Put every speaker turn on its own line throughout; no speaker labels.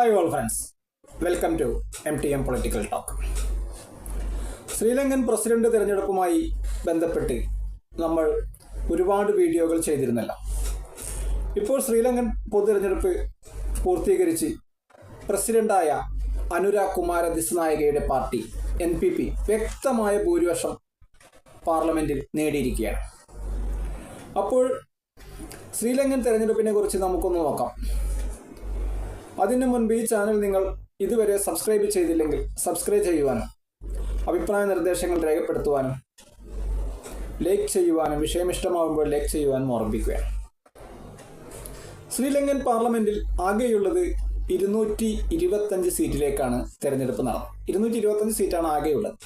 Hi all friends, welcome to MTM political talk. Sri Lankan president തിരഞ്ഞെടുപ്പുമായി ബന്ധപ്പെട്ട് നമ്മൾ ഒരുപാട് വീഡിയോകൾ ചെയ്തിരുന്നല്ലോ. ഇപ്പോൾ ശ്രീലങ്കൻ പൊതു തിരഞ്ഞെടുപ്പ് പൂർത്തീകരിച്ച് പ്രസിഡന്റായ അനുരാഗ് കുമാര ദിസ്നായകയുടെ പാർട്ടി NPP വ്യക്തമായ ഭൂരിപക്ഷം പാർലമെന്റിൽ നേടിയിരിക്കുകയാണ്. അപ്പോൾ ശ്രീലങ്കൻ തിരഞ്ഞെടുപ്പിനെ കുറിച്ച് നമുക്കൊന്ന് നോക്കാം. അതിനു മുൻപ് ഈ ചാനൽ നിങ്ങൾ ഇതുവരെ സബ്സ്ക്രൈബ് ചെയ്തില്ലെങ്കിൽ സബ്സ്ക്രൈബ് ചെയ്യുവാനും അഭിപ്രായ നിർദ്ദേശങ്ങൾ രേഖപ്പെടുത്തുവാനും ലൈക്ക് ചെയ്യുവാനും വിഷയം ഇഷ്ടമാകുമ്പോൾ ലൈക്ക് ചെയ്യുവാനും ഓർമ്മിപ്പിക്കുകയാണ്. ശ്രീലങ്കൻ പാർലമെന്റിൽ ആകെയുള്ളത് 225 സീറ്റിലേക്കാണ് തിരഞ്ഞെടുപ്പ് നടന്നത്. 225 സീറ്റാണ് ആകെയുള്ളത്.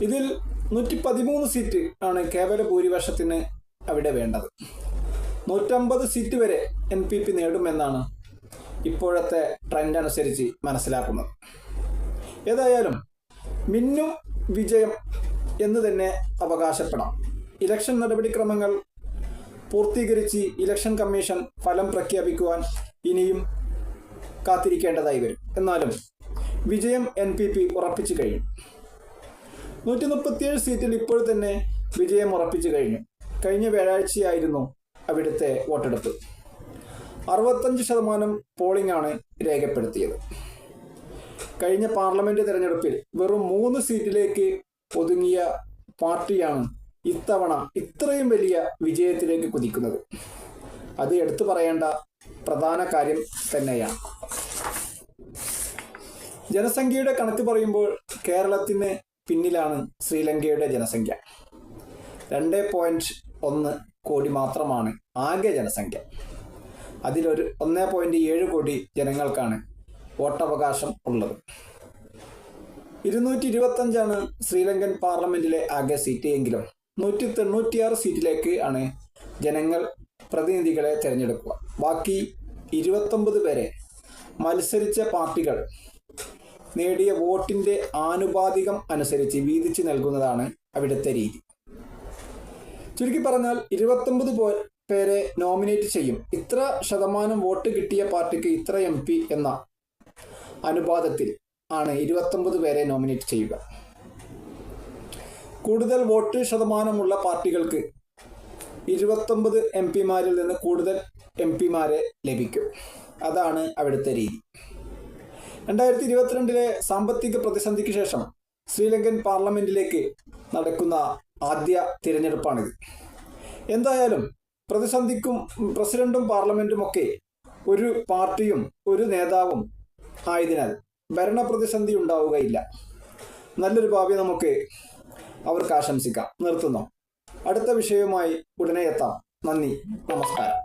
ഇതിൽ 113 സീറ്റ് ആണ് കേവല ഭൂരിപക്ഷത്തിന് അവിടെ വേണ്ടത്. 150 സീറ്റ് വരെ NPP നേടുമെന്നാണ് ഇപ്പോഴത്തെ ട്രെൻഡ് അനുസരിച്ച് മനസ്സിലാക്കുന്നത്. ഏതായാലും മിന്നും വിജയം എന്ന് തന്നെ അവകാശപ്പെടാം. ഇലക്ഷൻ നടപടിക്രമങ്ങൾ പൂർത്തീകരിച്ച് ഇലക്ഷൻ കമ്മീഷൻ ഫലം പ്രഖ്യാപിക്കുവാൻ ഇനിയും കാത്തിരിക്കേണ്ടതായി വരും. എന്നാലും വിജയം NPP ഉറപ്പിച്ചു കഴിഞ്ഞു. 137 സീറ്റിൽ ഇപ്പോൾ തന്നെ വിജയം ഉറപ്പിച്ചു കഴിഞ്ഞു. കഴിഞ്ഞ വ്യാഴാഴ്ചയായിരുന്നു അവിടുത്തെ വോട്ടെടുപ്പ്. 65% പോളിംഗ് ആണ് രേഖപ്പെടുത്തിയത്. കഴിഞ്ഞ പാർലമെന്റ് തെരഞ്ഞെടുപ്പിൽ വെറും 3 സീറ്റിലേക്ക് ഒതുങ്ങിയ പാർട്ടിയാണ് ഇത്തവണ ഇത്രയും വലിയ വിജയത്തിലേക്ക് കുതിക്കുന്നത്. അത് എടുത്തു പറയേണ്ട പ്രധാന കാര്യം തന്നെയാണ്. ജനസംഖ്യയുടെ കണക്ക് പറയുമ്പോൾ കേരളത്തിന് പിന്നിലാണ് ശ്രീലങ്കയുടെ ജനസംഖ്യ. 2.1 കോടി മാത്രമാണ് ആകെ ജനസംഖ്യ. അതിലൊരു 1.7 കോടി ജനങ്ങൾക്കാണ് വോട്ടവകാശം ഉള്ളത്. 225 ശ്രീലങ്കൻ പാർലമെന്റിലെ ആകെ സീറ്റ് എങ്കിലും 196 സീറ്റിലേക്ക് ആണ് ജനങ്ങൾ പ്രതിനിധികളെ തിരഞ്ഞെടുക്കുക. ബാക്കി 29 പേരെ മത്സരിച്ച പാർട്ടികൾ നേടിയ വോട്ടിന്റെ ആനുപാതികം അനുസരിച്ച് വീതിച്ചു നൽകുന്നതാണ് അവിടുത്തെ രീതി. ചുരുക്കി പറഞ്ഞാൽ 29 പേരെ നോമിനേറ്റ് ചെയ്യും. ഇത്ര ശതമാനം വോട്ട് കിട്ടിയ പാർട്ടിക്ക് ഇത്ര MP എന്ന അനുപാതത്തിൽ ആണ് 29 പേരെ നോമിനേറ്റ് ചെയ്യുക. കൂടുതൽ വോട്ട് ശതമാനമുള്ള പാർട്ടികൾക്ക് 29 MP-മാരിൽ നിന്ന് കൂടുതൽ MP-മാരെ ലഭിക്കും. അതാണ് അവിടുത്തെ രീതി. 2022 സാമ്പത്തിക പ്രതിസന്ധിക്ക് ശേഷം ശ്രീലങ്കൻ പാർലമെന്റിലേക്ക് നടക്കുന്ന ആദ്യ തിരഞ്ഞെടുപ്പാണിത്. എന്തായാലും പ്രതിസന്ധിക്കും പ്രസിഡന്റും പാർലമെന്റും ഒക്കെ ഒരു പാർട്ടിയും ഒരു നേതാവും ആയതിനാൽ ഭരണപ്രതിസന്ധി ഉണ്ടാവുകയില്ല. നല്ലൊരു ഭാവി നമുക്ക് അവർക്ക് ആശംസിക്കാം. നിർത്തുന്നു. അടുത്ത വിഷയവുമായി ഉടനെ എത്താം. നന്ദി, നമസ്കാരം.